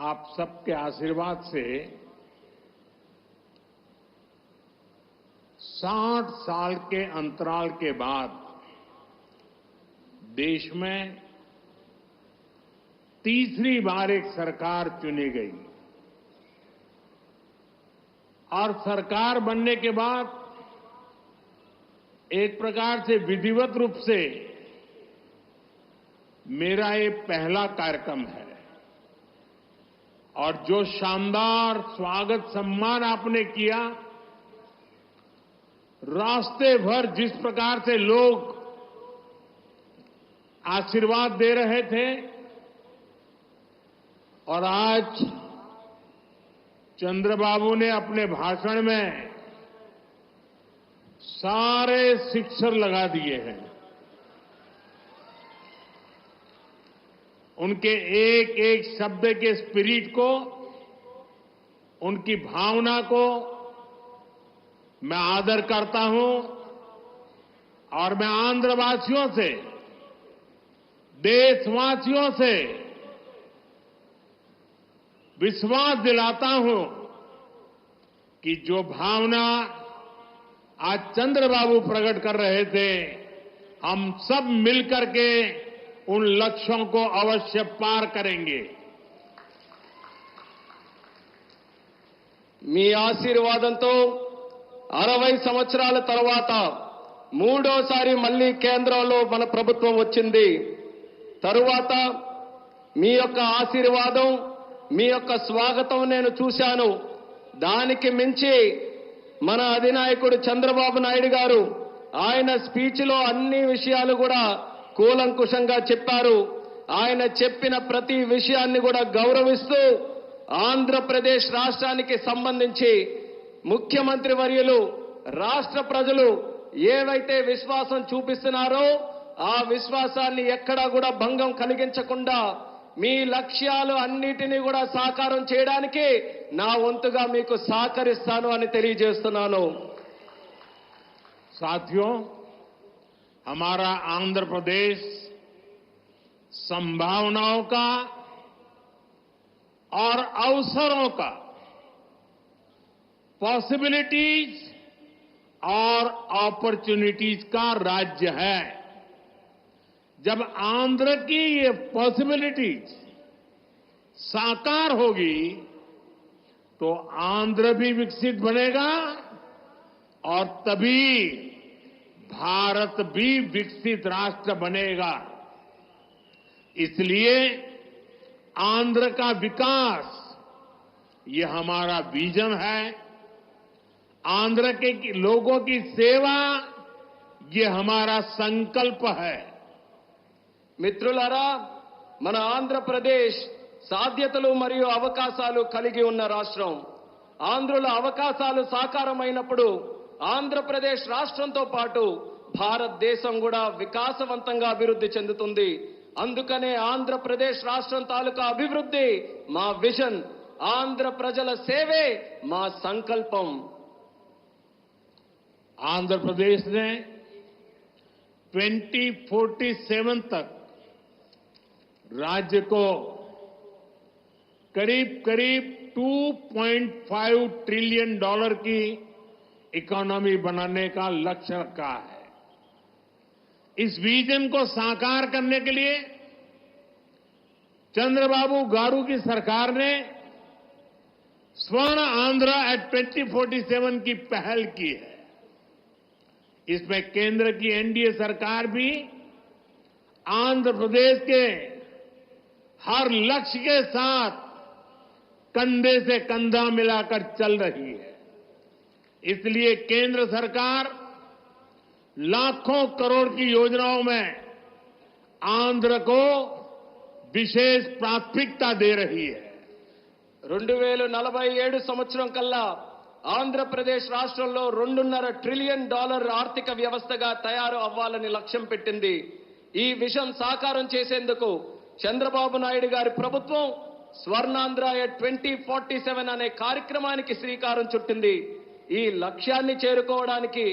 आप सबके आशीर्वाद से 60 साल के अंतराल के बाद देश में तीसरी बार एक सरकार चुनी गई और सरकार बनने के बाद एक प्रकार से विधिवत रूप से मेरा ये पहला कार्यक्रम है और जो शानदार स्वागत सम्मान आपने किया, रास्ते भर जिस प्रकार से लोग आशीर्वाद दे रहे थे और आज चंद्रबाबू ने अपने भाषण में सारे सिक्सर लगा दिए हैं। उनके एक एक शब्द के स्पिरिट को, उनकी भावना को मैं आदर करता हूं और मैं आंध्रवासियों से, देशवासियों से विश्वास दिलाता हूं कि जो भावना आज चंद्रबाबू प्रकट कर रहे थे, हम सब मिलकर के उन लक्ष्यों को अवश्य पार करेंगे। మీ ఆశీర్వాదంతో 60 సంవత్సరాల తర్వాత మూడోసారి మళ్ళీ కేంద్రంలో మన ప్రభుత్వం వచ్చింది. తరువాత మీ యొక్క ఆశీర్వాదం, మీ యొక్క స్వాగతం నేను చూశాను. దానికి మించి మన అధినాయకుడు చంద్రబాబు నాయుడు గారు ఆయన స్పీచ్ లో అన్ని విషయాలు కూడా కూలంకుషంగా చెప్పారు. ఆయన చెప్పిన ప్రతి విషయాన్ని కూడా గౌరవిస్తూ ఆంధ్రప్రదేశ్ రాష్ట్రానికి సంబంధించి ముఖ్యమంత్రి వర్యులు, రాష్ట్ర ప్రజలు ఏవైతే విశ్వాసం చూపిస్తున్నారో ఆ విశ్వాసాన్ని ఎక్కడా కూడా భంగం కలిగించకుండా మీ లక్ష్యాలు అన్నిటినీ కూడా సాకారం చేయడానికి నా వంతుగా మీకు సహకరిస్తాను అని తెలియజేస్తున్నాను. साथियों, हमारा आंध्र प्रदेश संभावनाओं का और अवसरों का, पॉसिबिलिटीज और अपॉर्चुनिटीज का राज्य है। जब आंध्र की ये पॉसिबिलिटीज साकार होगी तो आंध्र भी विकसित बनेगा और तभी भारत भी विकसित राष्ट्र बनेगा। इसलिए आंध्र का विकास ये हमारा विजन है। आंध्र के लोगों की सेवा ये हमारा संकल्प है। మిత్రులారా, మన ఆంధ్రప్రదేశ్ సాధ్యతలు మరియు అవకాశాలు కలిగి ఉన్న రాష్ట్రం. ఆంధ్రుల అవకాశాలు సాకారమైనప్పుడు ఆంధ్రప్రదేశ్ రాష్ట్రంతో పాటు భారతదేశం కూడా వికాసవంతంగా అభివృద్ధి చెందుతుంది. అందుకనే ఆంధ్రప్రదేశ్ రాష్ట్రం తాలూకా అభివృద్ధి మా విజన్, ఆంధ్ర ప్రజల సేవే మా సంకల్పం. आंध्र प्रदेश ने 2047 तक राज्य को करीब करीब $2.5 ट्रिलियन की इकोनॉमी बनाने का लक्ष्य रखा है। इस विजन को साकार करने के लिए चंद्रबाबू गारू की सरकार ने स्वर्ण आंध्र एट 2047 की पहल की है। इसमें केंद्र की एनडीए सरकार भी आंध्र प्रदेश के हर लक्ष्य के साथ कंधे से कंधा मिलाकर चल रही है। इसलिए केंद्र सरकार लाखों करोड़ की योजनाओं में आंध्र को विशेष प्राथमिकता दे रही है। 2047 సంవత్సరం కల్లా ఆంధ్రప్రదేశ్ రాష్ట్రంలో $2.5 ట్రిలియన్ ఆర్థిక వ్యవస్థగా తయారు అవ్వాలని లక్ష్యం పెట్టింది. ఈ విజన్ సాకారం చేసేందుకు చంద్రబాబు నాయుడు గారి ప్రభుత్వం స్వర్ణాంధ్ర 2047 అనే కార్యక్రమానికి శ్రీకారం చుట్టింది. ఈ లక్ష్యాన్ని చేరుకోవడానికి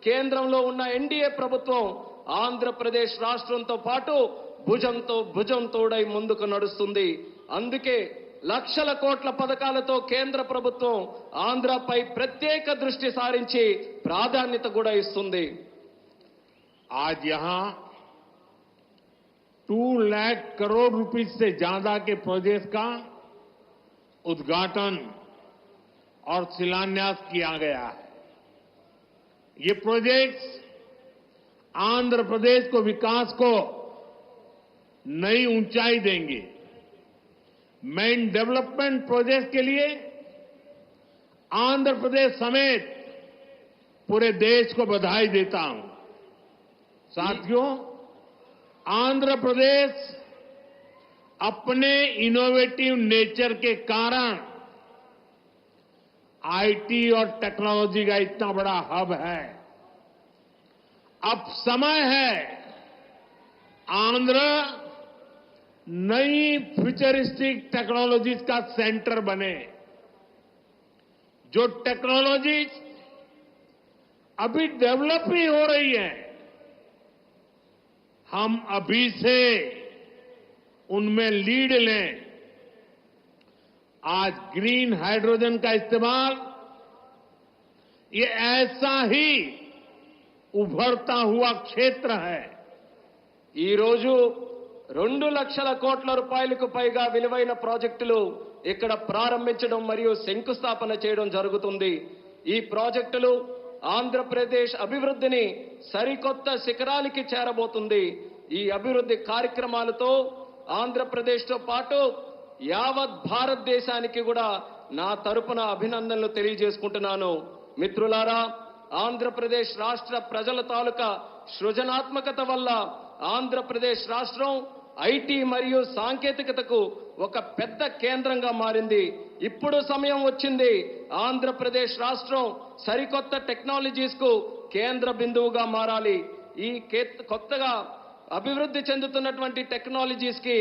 కేంద్రంలో ఉన్న ఎన్డీఏ ప్రభుత్వం ఆంధ్రప్రదేశ్ రాష్ట్రంతో పాటు భుజంతో భుజం తోడై ముందుకు నడుస్తుంది. అందుకే లక్షల కోట్ల పథకాలతో కేంద్ర ప్రభుత్వం ఆంధ్రపై ప్రత్యేక దృష్టి సారించి ప్రాధాన్యత కూడా ఇస్తుంది. आज यहां 2 लाख करोड़ रुपए से ज्यादा के प्रोजेक्ट का उद्घाटन और शिलान्यास किया गया है. ये प्रोजेक्ट्स आंध्र प्रदेश को विकास को नई ऊंचाई देंगे. मैं इन डेवलपमेंट प्रोजेक्ट के लिए आंध्र प्रदेश समेत पूरे देश को बधाई देता हूं. साथियों, आंध्र प्रदेश अपने इनोवेटिव नेचर के कारण आईटी और टेक्नोलॉजी का इतना बड़ा हब है. अब समय है आंध्र नई फ्यूचरिस्टिक टेक्नोलॉजीज का सेंटर बने. जो टेक्नोलॉजीज अभी डेवलप ही हो रही है, हम अभी से उनमें लीड लें. आज ग्रीन हाइड्रोजन का इस्तेमाल ये ऐसा ही उभरता हुआ क्षेत्र है. ఈ రోజు 2 లక్షల కోట్ల రూపాయలకు పైగా విలువైన ప్రాజెక్టులు ఇక్కడ ప్రారంభించడం మరియు శంకుస్థాపన చేయడం జరుగుతుంది. ఈ ప్రాజెక్టులు ఆంధ్రప్రదేశ్ అభివృద్ధిని సరికొత్త శిఖరాలకి చేరబోతుంది. ఈ అభివృద్ధి కార్యక్రమాలతో ఆంధ్రప్రదేశ్తో పాటు యావత్ భారతదేశానికి కూడా నా తరపున అభినందనలు తెలియజేసుకుంటున్నాను. మిత్రులారా, ఆంధ్రప్రదేశ్ రాష్ట్ర ప్రజల తాలూకా సృజనాత్మకత వల్ల ఆంధ్రప్రదేశ్ రాష్ట్రం ఐటీ మరియు సాంకేతికతకు ఒక పెద్ద కేంద్రంగా మారింది. ఇప్పుడు సమయం వచ్చింది ఆంధ్రప్రదేశ్ రాష్ట్రం సరికొత్త టెక్నాలజీస్ కు కేంద్ర బిందువుగా మారాలి. ఈ కొత్తగా అభివృద్ధి చెందుతున్నటువంటి టెక్నాలజీస్ కి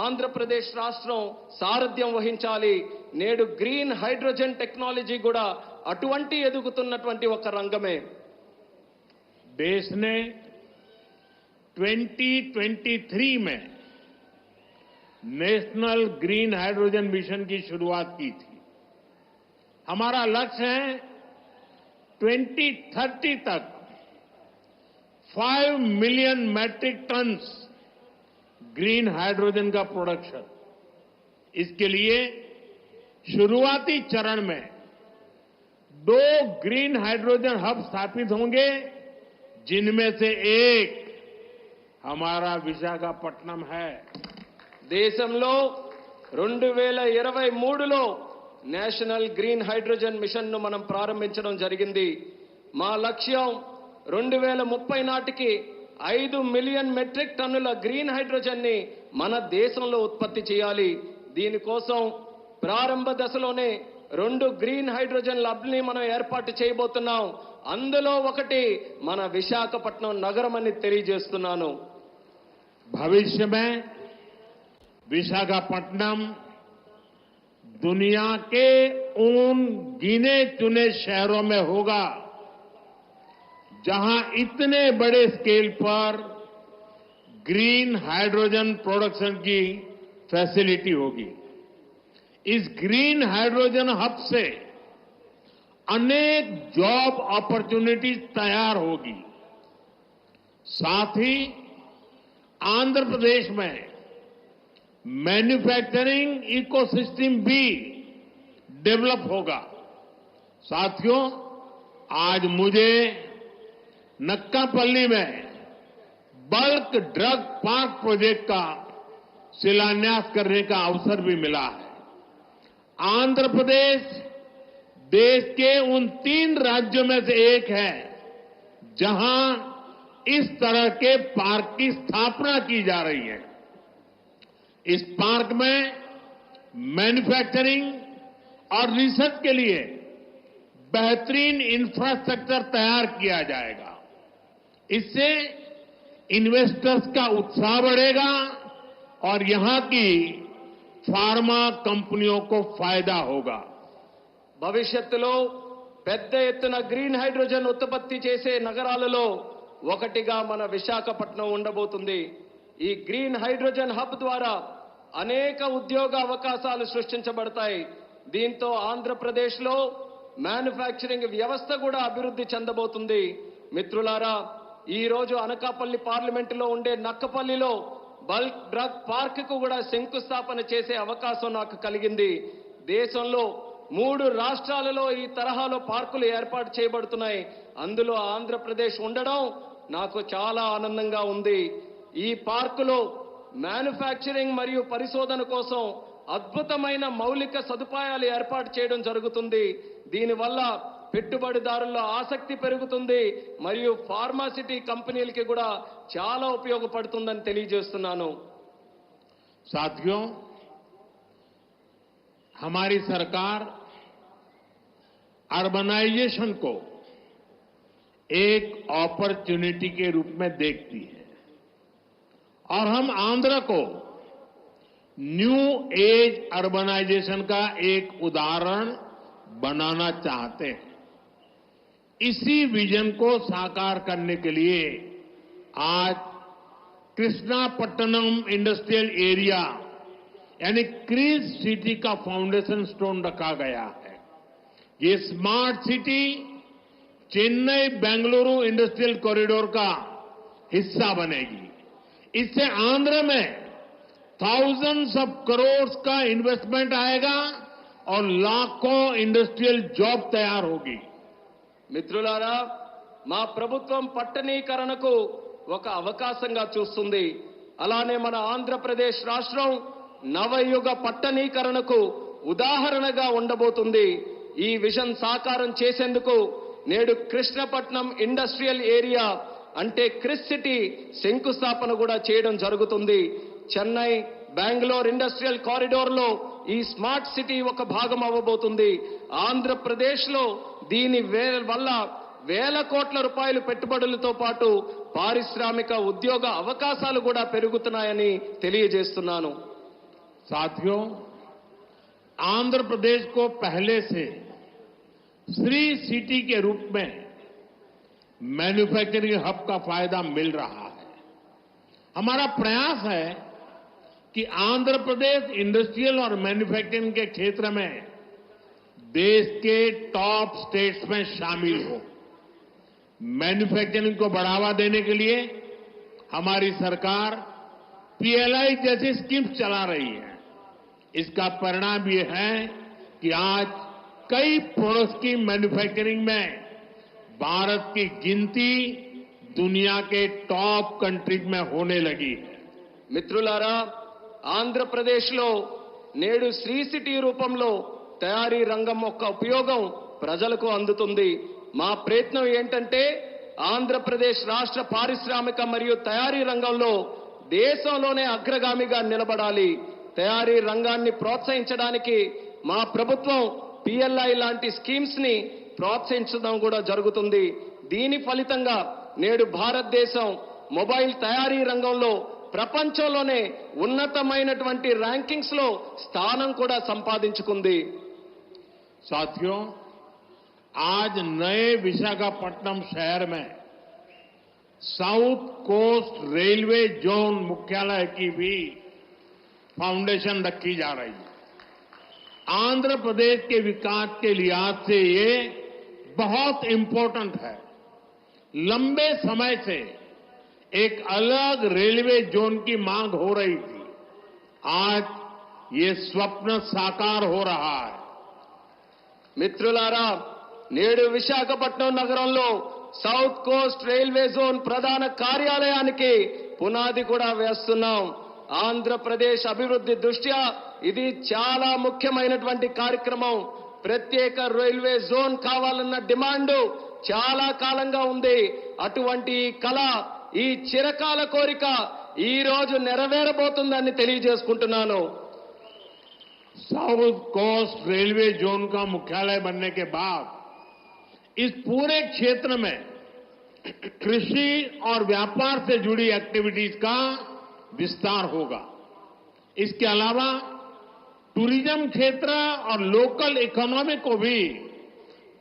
ఆంధ్రప్రదేశ్ రాష్ట్రం సారథ్యం వహించాలి. నేడు గ్రీన్ హైడ్రోజన్ టెక్నాలజీ కూడా అటువంటి ఎదుగుతున్నటువంటి ఒక రంగమే. देश ने 2023 में नेशनल ग्रीन हाइड्रोजन मिशन की शुरुआत की थी. हमारा लक्ष्य है 2030 तक 5 million metric tons green hydrogen का प्रोडक्शन. इसके लिए शुरुआती चरण में 2 ग्रीन हाइड्रोजन हब स्थापित होंगे, जिनमें से एक हमारा विशाखापट्टनम है. దేశంలో 2023లో నేషనల్ గ్రీన్ హైడ్రోజన్ మిషన్ ను మనం ప్రారంభించడం జరిగింది. మా లక్ష్యం 2030 నాటికి 5 మిలియన్ మెట్రిక్ టన్నుల గ్రీన్ హైడ్రోజన్ ని మన దేశంలో ఉత్పత్తి చేయాలి. దీనికోసం ప్రారంభ దశలోనే 2 గ్రీన్ హైడ్రోజన్ ల్యాబ్‌ని మనం ఏర్పాటు చేయబోతున్నాం. అందులో ఒకటి మన విశాఖపట్నం నగరం అని తెలియజేస్తున్నాను. भविष्य में विशाखापट्टनम दुनिया के उन गिने चुने शहरों में होगा जहां इतने बड़े स्केल पर ग्रीन हाइड्रोजन प्रोडक्शन की फैसिलिटी होगी. इस ग्रीन हाइड्रोजन हब से अनेक जॉब अपॉर्चुनिटीज तैयार होगी. साथ ही आंध्र प्रदेश में मैन्युफैक्चरिंग इकोसिस्टम भी डेवलप होगा. साथियों, आज मुझे नक्कापल्ली में बल्क ड्रग पार्क प्रोजेक्ट का शिलान्यास करने का अवसर भी मिला है. आंध्र प्रदेश देश के उन 3 राज्यों में से एक है जहां इस तरह के पार्क की स्थापना की जा रही है. इस पार्क में मैन्युफैक्चरिंग और रिसर्च के लिए बेहतरीन इंफ्रास्ट्रक्चर तैयार किया जाएगा. इससे इन्वेस्टर्स का उत्साह बढ़ेगा और यहां की फार्मा कंपनियों को फायदा होगा. భవిష్యత్తులో పెద్ద ఎత్తున గ్రీన్ హైడ్రోజన్ ఉత్పత్తి చేసే నగరాలలో ఒకటిగా మన విశాఖపట్నం ఉండబోతుంది. ఈ గ్రీన్ హైడ్రోజన్ హబ్ ద్వారా అనేక ఉద్యోగ అవకాశాలు సృష్టించబడతాయి. దీంతో ఆంధ్రప్రదేశ్లో మ్యానుఫ్యాక్చరింగ్ వ్యవస్థ కూడా అభివృద్ధి చెందబోతుంది. మిత్రులారా, ఈ రోజు అనకాపల్లి పార్లమెంటులో ఉండే నక్కపల్లిలో బల్క్ డ్రగ్ పార్క్ కు కూడా శంకుస్థాపన చేసే అవకాశం నాకు కలిగింది. దేశంలో 3 రాష్ట్రాలలో ఈ తరహాలో పార్కులు ఏర్పాటు చేయబడుతున్నాయి. అందులో ఆంధ్రప్రదేశ్ ఉండడం నాకు చాలా ఆనందంగా ఉంది. ఈ పార్కులో మ్యానుఫ్యాక్చరింగ్ మరియు పరిశోధన కోసం అద్భుతమైన మౌలిక సదుపాయాలు ఏర్పాటు చేయడం జరుగుతుంది. దీనివల్ల పెట్టుబడిదారుల్లో ఆసక్తి పెరుగుతుంది మరియు ఫార్మాసిటీ కంపెనీలకి కూడా చాలా ఉపయోగపడుతుందని తెలియజేస్తున్నాను. साथियों, हमारी सरकार अर्बनाइजेशन को एक अपॉर्चुनिटी के रूप में देखती है और हम आंध्र को न्यू एज अर्बनाइजेशन का एक उदाहरण बनाना चाहते हैं. इसी विजन को साकार करने के लिए आज कृष्णापट्टनम इंडस्ट्रियल एरिया यानी क्रीज सिटी का फाउंडेशन स्टोन रखा गया है. ये smart city Chennai Bengaluru industrial corridor का हिस्सा बनेगी. इससे आंध्र में थाउजेंड्स ऑफ करोड़ का इन्वेस्टमेंट आएगा और लाखों इंडस्ट्रियल जॉब तैयार होगी. మిత్రులారా, మా ప్రభుత్వం పట్టణీకరణకు ఒక అవకాశంగా చూస్తుంది. అలానే మన ఆంధ్రప్రదేశ్ రాష్ట్రం నవయుగ పట్టణీకరణకు ఉదాహరణగా ఉండబోతుంది. ఈ విజన్ సాకారం చేసేందుకు నేడు కృష్ణపట్నం ఇండస్ట్రియల్ ఏరియా అంటే క్రిస్ సిటీ శంకుస్థాపన కూడా చేయడం జరుగుతుంది. చెన్నై బెంగళూరు ఇండస్ట్రియల్ కారిడోర్ లో ఈ స్మార్ట్ సిటీ ఒక భాగం అవ్వబోతుంది. ఆంధ్రప్రదేశ్ లో దీని వల్ల వేల కోట్ల రూపాయల పెట్టుబడులతో పాటు పారిశ్రామిక ఉద్యోగ అవకాశాలు కూడా పెరుగుతున్నాయని తెలియజేస్తున్నాను. साथियों, आंध्र प्रदेश को पहले से श्री सिटी के रूप में मैन्युफैक्चरिंग हब का फायदा मिल रहा है. हमारा प्रयास है कि आंध्र प्रदेश इंडस्ट्रियल और मैन्युफैक्चरिंग के क्षेत्र में देश के टॉप स्टेट्स में शामिल हो. मैन्युफैक्चरिंग को बढ़ावा देने के लिए हमारी सरकार पीएलआई जैसी स्कीम्स चला रही है. इसका परिणाम ये है कि आज कई प्रोडक्ट्स की मैन्युफैक्चरिंग में भारत की गिनती दुनिया के टॉप कंट्रीज में होने लगी है. మిత్రులారా, ఆంధ్రప్రదేశ్లో నేడు శ్రీ సిటీ రూపంలో తయారీ రంగం యొక్క ఉపయోగం ప్రజలకు అందుతుంది. మా ప్రయత్నం ఏంటంటే ఆంధ్రప్రదేశ్ రాష్ట్ర పారిశ్రామిక మరియు తయారీ రంగంలో దేశంలోనే అగ్రగామిగా నిలబడాలి. తయారీ రంగాన్ని ప్రోత్సహించడానికి మా ప్రభుత్వం పిఎల్ఐ లాంటి స్కీమ్స్ ని ప్రోత్సహించడం కూడా జరుగుతుంది. దీని ఫలితంగా నేడు భారతదేశం మొబైల్ తయారీ రంగంలో ప్రపంచంలోనే ఉన్నతమైనటువంటి ర్యాంకింగ్స్ లో స్థానం కూడా సంపాదించుకుంది. साथियों, आज नए विशाखापट्टनम शहर में साउथ कोस्ट रेलवे जोन मुख्यालय की भी फाउंडेशन रखी जा रही है. आंध्र प्रदेश के विकास के लिहाज से ये बहुत इंपॉर्टेंट है. लंबे समय से एक अलग रेलवे जोन की मांग हो रही थी. आज ये स्वप्न साकार हो रहा है. మిత్రులారా, నేడు విశాఖపట్నం నగరంలో సౌత్ కోస్ట్ రైల్వే జోన్ ప్రధాన కార్యాలయానికి పునాది కూడా వేస్తున్నాం. ఆంధ్రప్రదేశ్ అభివృద్ధి దృష్ట్యా ఇది చాలా ముఖ్యమైనటువంటి కార్యక్రమం. ప్రత్యేక రైల్వే జోన్ కావాలన్న డిమాండ్ చాలా కాలంగా ఉంది. అటువంటి ఈ కళ, ఈ చిరకాల కోరిక ఈ రోజు నెరవేరబోతుందని తెలియజేసుకుంటున్నాను. साउथ कोस्ट रेलवे जोन का मुख्यालय बनने के बाद इस पूरे क्षेत्र में कृषि और व्यापार से जुड़ी एक्टिविटीज का विस्तार होगा. इसके अलावा टूरिज्म क्षेत्र और लोकल इकोनॉमी को भी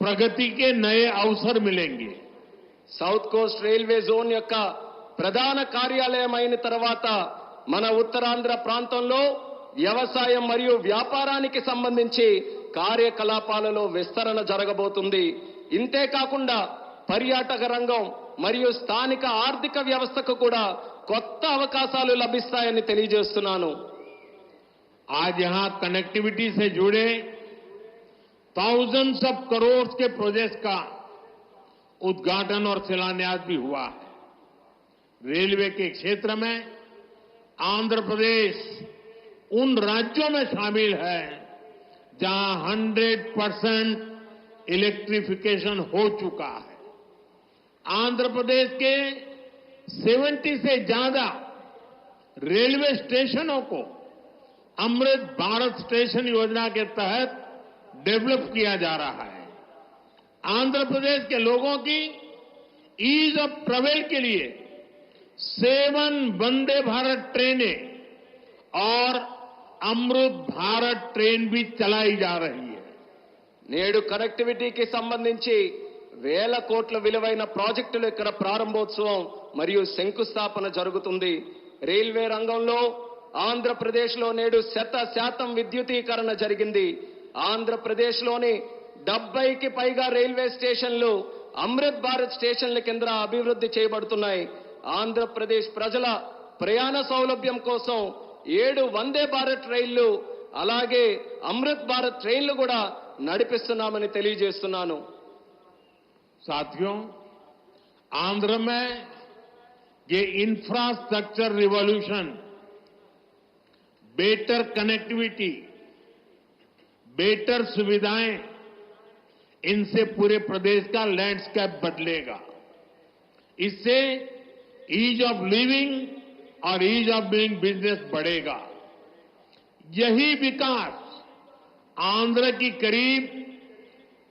प्रगति के नए अवसर मिलेंगे. సౌత్ కోస్ట్ రైల్వే జోన్ యొక్క ప్రధాన కార్యాలయం అయిన తర్వాత మన ఉత్తరాంధ్ర ప్రాంతంలో వ్యవసాయం మరియు వ్యాపారానికి సంబంధించి కార్యకలాపాలలో విస్తరణ జరగబోతుంది. ఇంతే కాకుండా పర్యాటక రంగం మరియు స్థానిక ఆర్థిక వ్యవస్థకు కూడా కొత్త అవకాశాలు లభిస్తాయని తెలియజేస్తున్నాను. आज यहां कनेक्टिविटी से जुड़े thousands ऑफ करोड़ के प्रोजेक्ट का उद्घाटन और शिलान्यास भी हुआ है. रेलवे के क्षेत्र में आंध्र प्रदेश उन राज्यों में शामिल है जहां 100% इलेक्ट्रिफिकेशन हो चुका है. आंध्र प्रदेश के 70 से ज्यादा रेलवे स्टेशनों को अमृत भारत स्टेशन योजना के तहत डेवलप किया जा रहा है. आंध्र प्रदेश के लोगों की ईज ऑफ ट्रेवल के लिए 7 वंदे भारत ट्रेनें और अमृत भारत ट्रेन भी चलाई जा रही है. నేడు కనెక్టివిటీకి సంబంధించి వేల కోట్ల విలువైన ప్రాజెక్టులు ఇక్కడ ప్రారంభోత్సవం మరియు శంకుస్థాపన జరుగుతుంది. రైల్వే రంగంలో ఆంధ్రప్రదేశ్లో నేడు 100% విద్యుతీకరణ జరిగింది. ఆంధ్రప్రదేశ్లోని 70కి పైగా రైల్వే స్టేషన్లు అమృత్ భారత్ స్టేషన్ల కింద అభివృద్ధి చేయబడుతున్నాయి. ఆంధ్రప్రదేశ్ ప్రజల ప్రయాణ సౌలభ్యం కోసం 7 వందే భారత్ రైళ్లు అలాగే అమృత్ భారత్ ట్రైన్లు కూడా నడిపిస్తున్నామని తెలియజేస్తున్నాను. साथियों, आंध्र में ये infrastructure revolution, better connectivity, better सुविधाएं, इनसे पूरे प्रदेश का लैंडस्केप बदलेगा. इससे ईज ऑफ लिविंग और ईज ऑफ डूइंग बिजनेस बढ़ेगा. यही विकास आंध्र की करीब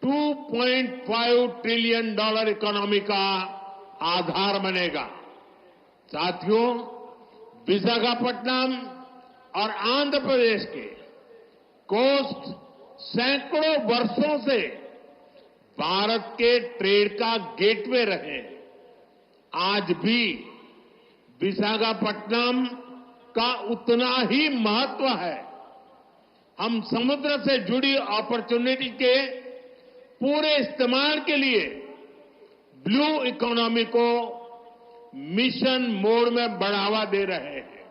$2.5 ट्रिलियन इकोनॉमी का आधार बनेगा. साथियों, विशाखापट्टनम और आंध्र प्रदेश के कोस्ट सैकड़ों वर्षों से भारत के ट्रेड का गेटवे रहे. आज भी विशाखापट्टनम का उतना ही महत्व है. हम समुद्र से जुड़ी अपॉर्चुनिटी के पूरे इस्तेमाल के लिए ब्लू इकोनॉमी को मिशन मोड में बढ़ावा दे रहे हैं.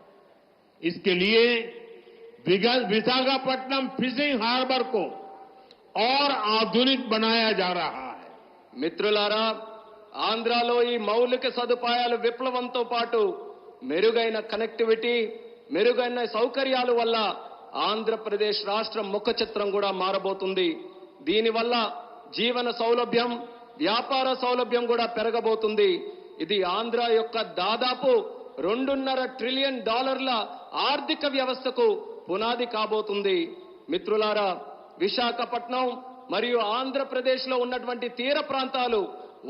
इसके लिए विशाखापट्टनम फिशिंग हार्बर को और आधुनिक बनाया जा रहा है. మిత్రులారా, ఆంధ్రాలో ఈ మౌలిక సదుపాయాల విప్లవంతో పాటు మెరుగైన కనెక్టివిటీ, మెరుగైన సౌకర్యాల వల్ల ఆంధ్రప్రదేశ్ రాష్ట్రం ముఖ చిత్రం కూడా మారబోతుంది. దీనివల్ల జీవన సౌలభ్యం, వ్యాపార సౌలభ్యం కూడా పెరగబోతుంది. ఇది ఆంధ్ర యొక్క దాదాపు $2.5 ట్రిలియన్ ఆర్థిక వ్యవస్థకు పునాది కాబోతుంది. మిత్రులారా, విశాఖపట్నం మరియు ఆంధ్రప్రదేశ్లో ఉన్నటువంటి తీర ప్రాంతాలు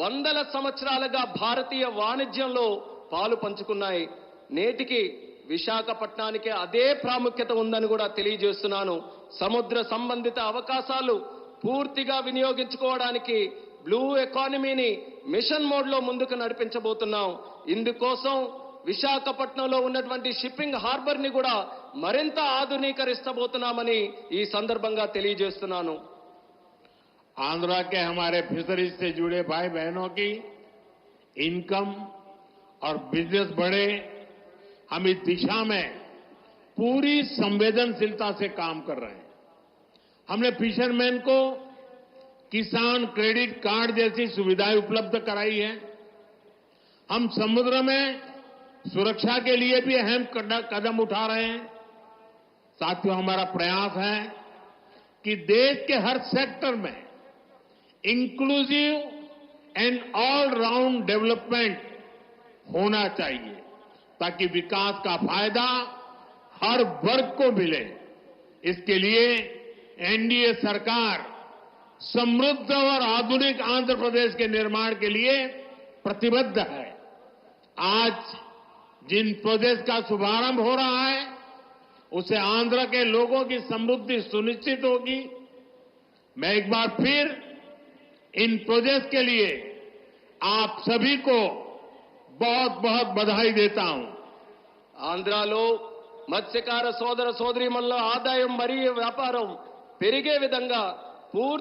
వందల సంవత్సరాలుగా భారతీయ వాణిజ్యంలో పాలు పంచుకున్నాయి. నేటికి విశాఖపట్నానికి అదే ప్రాముఖ్యత ఉందని కూడా తెలియజేస్తున్నాను. సముద్ర సంబంధిత అవకాశాలు పూర్తిగా వినియోగించుకోవడానికి బ్లూ ఎకానమీని మిషన్ మోడ్లో ముందుకు నడిపించబోతున్నాం. ఇందుకోసం విశాఖపట్నంలో ఉన్నటువంటి షిప్పింగ్ హార్బర్ ని కూడా మరింత ఆధునీకరిస్తబోతున్నామని ఈ సందర్భంగా తెలియజేస్తున్నాను. आंध्रा के हमारे फिशरीज से जुड़े भाई बहनों की इनकम और बिजनेस बढ़े, हम इस दिशा में पूरी संवेदनशीलता से काम कर रहे हैं. हमने फिशरमैन को किसान क्रेडिट कार्ड जैसी सुविधाएं उपलब्ध कराई है. हम समुद्र में सुरक्षा के लिए भी अहम कदम उठा रहे हैं. साथियों, हमारा प्रयास है कि देश के हर सेक्टर में inclusive and all round development होना चाहिए ताकि विकास का फायदा हर वर्ग को मिले. इसके लिए एनडीए सरकार समृद्ध और आधुनिक आंध्र प्रदेश के निर्माण के लिए प्रतिबद्ध है. आज जिन प्रोजेक्ट का शुभारंभ हो रहा है उससे आंध्र के लोगों की समृद्धि सुनिश्चित होगी. मैं एक बार फिर इन प्रोजेक्ट के लिए आप सभी को बहुत बहुत बधाई देता हूं. ఆంధ్రాలో మత్స్యకార సోదర సోదరీమణుల ఆదాయం మరియు వ్యాపారం పెరిగే విధంగా పూర్తి